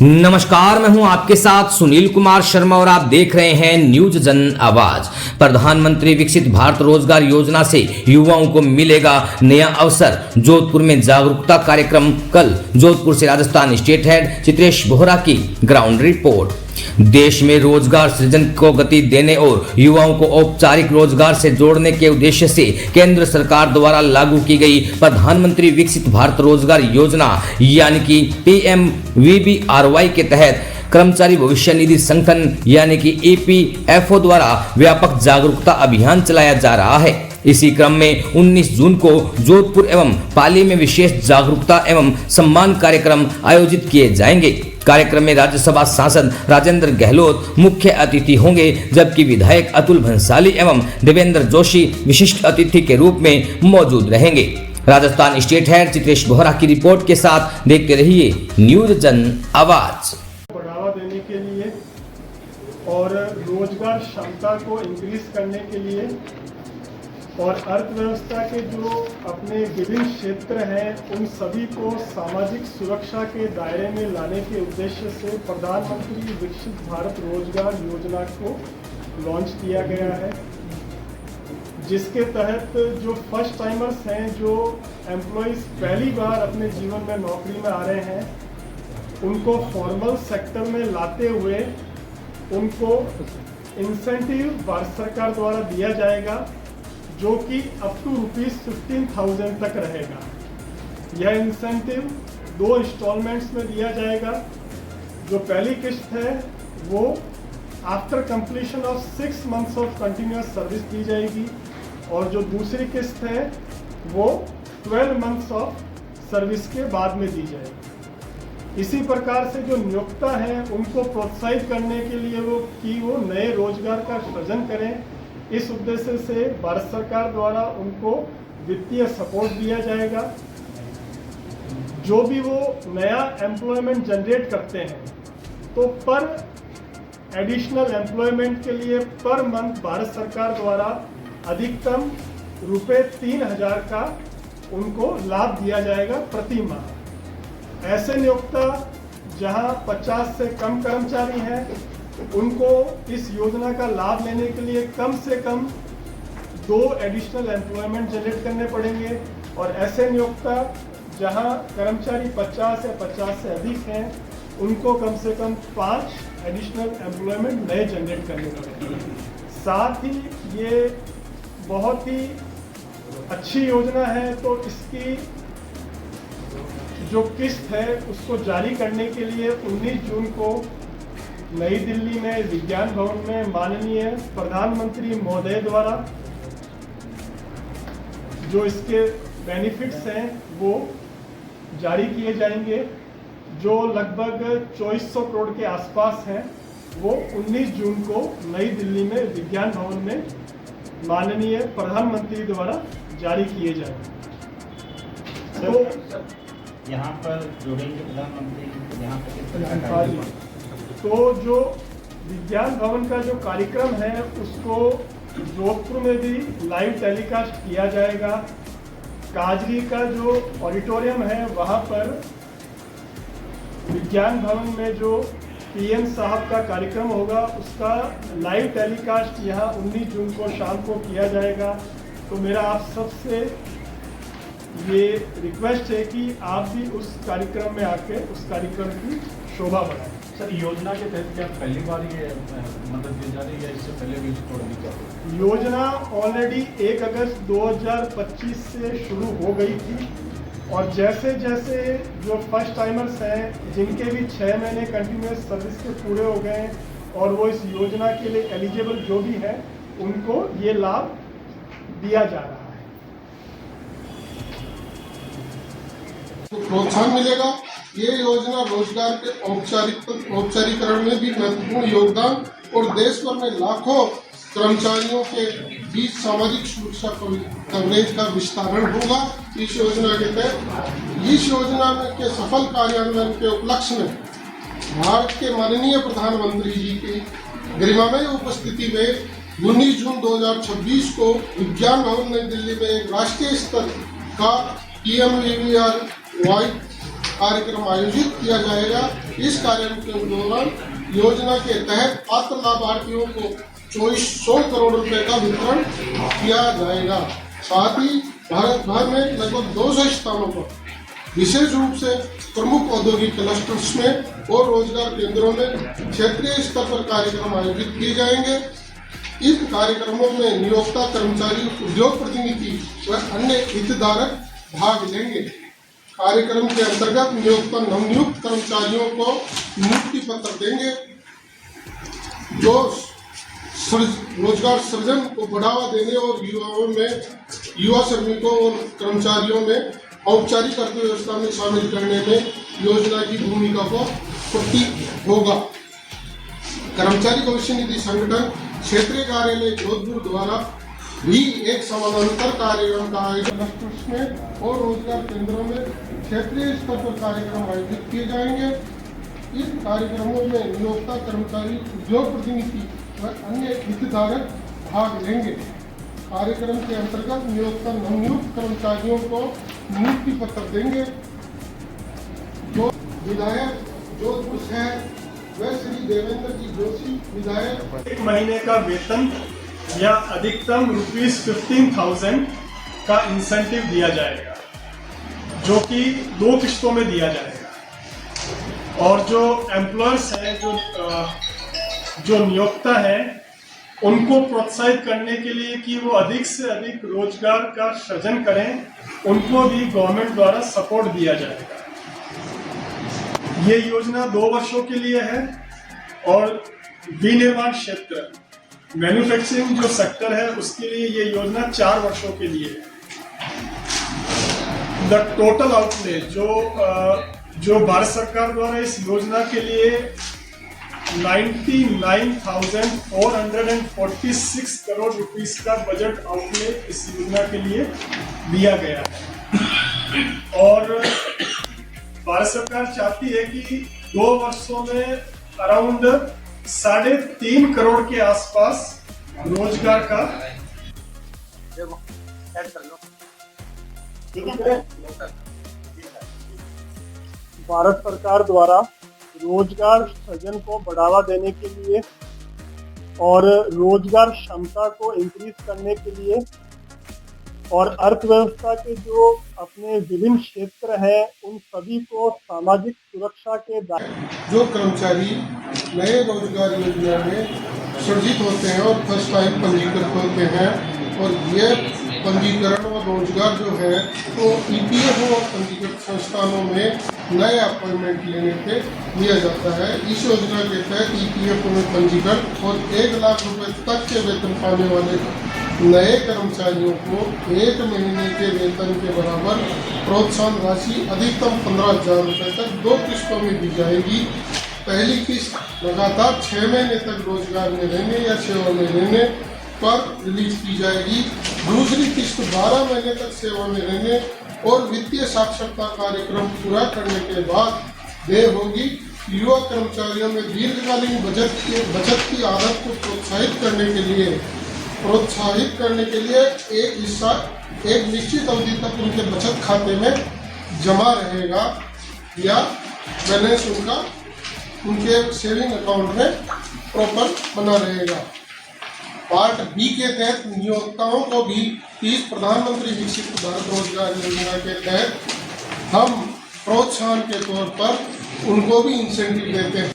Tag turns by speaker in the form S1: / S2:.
S1: नमस्कार, मैं हूं आपके साथ सुनील कुमार शर्मा और आप देख रहे हैं न्यूज जन आवाज। प्रधानमंत्री विकसित भारत रोजगार योजना से युवाओं को मिलेगा नया अवसर। जोधपुर में जागरूकता कार्यक्रम कल। जोधपुर से राजस्थान स्टेट हेड चित्रेश बोहरा की ग्राउंड रिपोर्ट। देश में रोजगार सृजन को गति देने और युवाओं को औपचारिक रोजगार से जोड़ने के उद्देश्य से केंद्र सरकार द्वारा लागू की गई प्रधानमंत्री विकसित भारत रोजगार योजना यानी कि PMVBRY के तहत कर्मचारी भविष्य निधि संगठन यानी कि EPFO द्वारा व्यापक जागरूकता अभियान चलाया जा रहा है। इसी क्रम में 19 जून को जोधपुर एवं पाली में विशेष जागरूकता एवं सम्मान कार्यक्रम आयोजित किए जाएंगे। कार्यक्रम में राज्यसभा सांसद राजेंद्र गहलोत मुख्य अतिथि होंगे, जबकि विधायक अतुल भंसाली एवं देवेंद्र जोशी विशिष्ट अतिथि के रूप में मौजूद रहेंगे। राजस्थान स्टेट हेड चित्रेश बोहरा की रिपोर्ट के साथ देखते रहिए न्यूज जन आवाज।
S2: बढ़ावा देने के लिए और रोजगार क्षमता को इंक्रीज करने के लिए और अर्थव्यवस्था के जो अपने विभिन्न क्षेत्र हैं उन सभी को सामाजिक सुरक्षा के दायरे में लाने के उद्देश्य से प्रधानमंत्री विकसित भारत रोजगार योजना को लॉन्च किया गया है, जिसके तहत जो फर्स्ट टाइमर्स हैं, जो एम्प्लॉयज़ पहली बार अपने जीवन में नौकरी में आ रहे हैं, उनको फॉर्मल सेक्टर में लाते हुए उनको इंसेंटिव भारत सरकार द्वारा दिया जाएगा, जो कि अप टू ₹15,000 तक रहेगा। यह इंसेंटिव 2 इंस्टॉलमेंट्स में दिया जाएगा। जो पहली किस्त है वो after completion of 6 months of continuous service दी जाएगी और जो दूसरी किस्त है वो 12 मंथ्स ऑफ सर्विस के बाद में दी जाएगी। इसी प्रकार से जो नियोक्ता हैं उनको प्रोत्साहित करने के लिए वो नए रोजगार का सृजन करें, इस उद्देश्य से भारत सरकार द्वारा उनको वित्तीय सपोर्ट दिया जाएगा। जो भी वो नया एम्प्लॉयमेंट जनरेट करते हैं तो पर एडिशनल एम्प्लॉयमेंट के लिए पर मंथ भारत सरकार द्वारा अधिकतम ₹3,000 का उनको लाभ दिया जाएगा प्रति माह। ऐसे नियोक्ता जहां 50 से कम कर्मचारी हैं उनको इस योजना का लाभ लेने के लिए कम से कम 2 एडिशनल एम्प्लॉयमेंट जनरेट करने पड़ेंगे और ऐसे नियोक्ता जहां कर्मचारी 50 या 50 से अधिक हैं उनको कम से कम 5 एडिशनल एम्प्लॉयमेंट नए जनरेट करने पड़ेंगे। साथ ही ये बहुत ही अच्छी योजना है, तो इसकी जो किस्त है उसको जारी करने के लिए 19 जून को नई दिल्ली में विज्ञान भवन में माननीय प्रधानमंत्री महोदय द्वारा जो इसके बेनिफिट्स हैं वो जारी किए जाएंगे, जो लगभग 2400 करोड़ के आसपास हैं। वो 19 जून को नई दिल्ली में विज्ञान भवन में माननीय प्रधानमंत्री द्वारा जारी किए जाएंगे।
S3: तो यहाँ पर जोड़ेंगे प्रधानमंत्री यहाँ पर
S2: तो जो विज्ञान भवन का जो कार्यक्रम है उसको जोधपुर में भी लाइव टेलीकास्ट किया जाएगा। काजरी का जो ऑडिटोरियम है वहाँ पर विज्ञान भवन में जो PM साहब का कार्यक्रम होगा उसका लाइव टेलीकास्ट यहाँ 19 जून को शाम को किया जाएगा। तो मेरा आप सबसे ये रिक्वेस्ट है कि आप भी उस कार्यक्रम में आके उस कार्यक्रम की शोभा बढ़ाएं।
S4: सर, योजना के तहत क्या पहली बार ये मदद दी जा रही है, इससे पहले भी थोड़ी
S2: योजना ऑलरेडी 1 अगस्त 2025 से शुरू हो गई थी और जैसे जैसे जो फर्स्ट टाइमर्स हैं जिनके भी 6 महीने कंटिन्यूअस सर्विस के पूरे हो गए हैं और वो इस योजना के लिए एलिजिबल जो भी है उनको ये लाभ दिया जा रहा है।
S5: प्रोत्साहन मिलेगा। ये योजना रोजगार के औपचारिकरण में भी महत्वपूर्ण योगदान और देश भर में लाखों कर्मचारियों के बीच सामाजिक सुरक्षा कवरेज का विस्तारण होगा। इस योजना के तहत इस योजना के सफल कार्यान्वयन के उपलक्ष्य में भारत के माननीय प्रधानमंत्री जी की गरिमामय उपस्थिति में 19 जून 2026 को विज्ञान भवन नई दिल्ली में एक राष्ट्रीय स्तर का PMVBRY कार्यक्रम आयोजित किया जाएगा। इस कार्यक्रम के दौरान योजना के तहत पात्र लाभार्थियों को 2400 करोड़ रुपए का वितरण किया जाएगा। साथ ही भारत भर में लगभग 200 स्थानों पर विशेष रूप से प्रमुख औद्योगिक क्लस्टर्स में और रोजगार केंद्रों में क्षेत्रीय स्तर पर कार्यक्रम आयोजित किए जाएंगे। इन कार्यक्रमों में नियोक्ता, कर्मचारी, उद्योग प्रतिनिधि व अन्य हितधारक भाग लेंगे। कार्यक्रम के अंतर्गत नियोक्ता नवनियुक्त कर्मचारियों को नियुक्ति पत्र देंगे जो रोजगार सृजन को बढ़ावा देने और युवा श्रमिकों और कर्मचारियों में औपचारिक अर्थव्यवस्था में शामिल करने में योजना की भूमिका को प्रतीक होगा। कर्मचारी भविष्य निधि संगठन क्षेत्रीय कार्यालय जोधपुर द्वारा भी एक समानांतर कार्यक्रम का आयोजन में और रोजगार केंद्रों में क्षेत्रीय स्तर पर कार्यक्रम आयोजित किए जाएंगे। इस कार्यक्रमों में नियोक्ता, कर्मचारी, उद्योग प्रतिनिधि व अन्य हितधारक भाग लेंगे। कार्यक्रम के अंतर्गत नियोक्ता नवनियुक्त कर्मचारियों को नियुक्ति पत्र देंगे जो विधायक जोधपुर शहर व श्री देवेंद्र जी जोशी विधायक
S2: 1 महीने का वेतन या अधिकतम ₹15,000 का इंसेंटिव दिया जाएगा, जो कि 2 किस्तों में दिया जाएगा। और जो एम्प्लॉयर्स हैं, जो नियोक्ता हैं, उनको प्रोत्साहित करने के लिए कि वो अधिक से अधिक रोजगार का सृजन करें, उनको भी गवर्नमेंट द्वारा सपोर्ट दिया जाएगा। ये योजना 2 वर्षों के लिए है और विनिर्माण क्षेत्र, मैन्युफैक्चरिंग जो सेक्टर है, उसके लिए ये योजना 4 वर्षों के लिए है। द टोटल आउटले जो भारत सरकार द्वारा इस योजना के लिए 99,446 करोड़ रुपीस का बजट आउटले इस योजना के लिए दिया गया है। और भारत सरकार चाहती है कि 2 वर्षों में अराउंड 3.5 करोड़ के आसपास रोजगार का भारत सरकार द्वारा रोजगार सृजन को बढ़ावा देने के लिए और रोजगार क्षमता को इंक्रीज करने के लिए और अर्थव्यवस्था के जो अपने विभिन्न क्षेत्र हैं उन सभी को सामाजिक सुरक्षा के
S5: जो कर्मचारी नए रोजगार योजना में सृजित होते हैं और फर्स्ट टाइम पंजीकृत होते हैं, और ये पंजीकरण और रोजगार जो है तो EPF और पंजीकृत संस्थानों में नए अपॉइंटमेंट लेने पे दिया जाता है। इस योजना के तहत EPF में पंजीकरण और 1 लाख रुपए तक के वेतन पाने वाले नए कर्मचारियों को 1 महीने के वेतन के बराबर प्रोत्साहन राशि अधिकतम 15,000 रुपये तक 2 किस्तों में दी जाएगी। पहली किस्त लगातार 6 महीने तक रोजगार में रहने या सेवा में रहने पर रिलीज की जाएगी। दूसरी किस्त 12 महीने तक सेवा में रहने और वित्तीय साक्षरता कार्यक्रम पूरा करने के बाद देय होगी। युवा कर्मचारियों में दीर्घकालीन बचत की आदत को प्रोत्साहित करने के लिए एक हिस्सा एक निश्चित अवधि तक उनके बचत खाते में जमा रहेगा या बैलेंस उनके सेविंग अकाउंट में प्रॉपर बना रहेगा। पार्ट बी के तहत नियोक्ताओं को भी इस प्रधानमंत्री विकसित भारत रोजगार योजना के तहत हम प्रोत्साहन के तौर पर उनको भी इंसेंटिव देते हैं।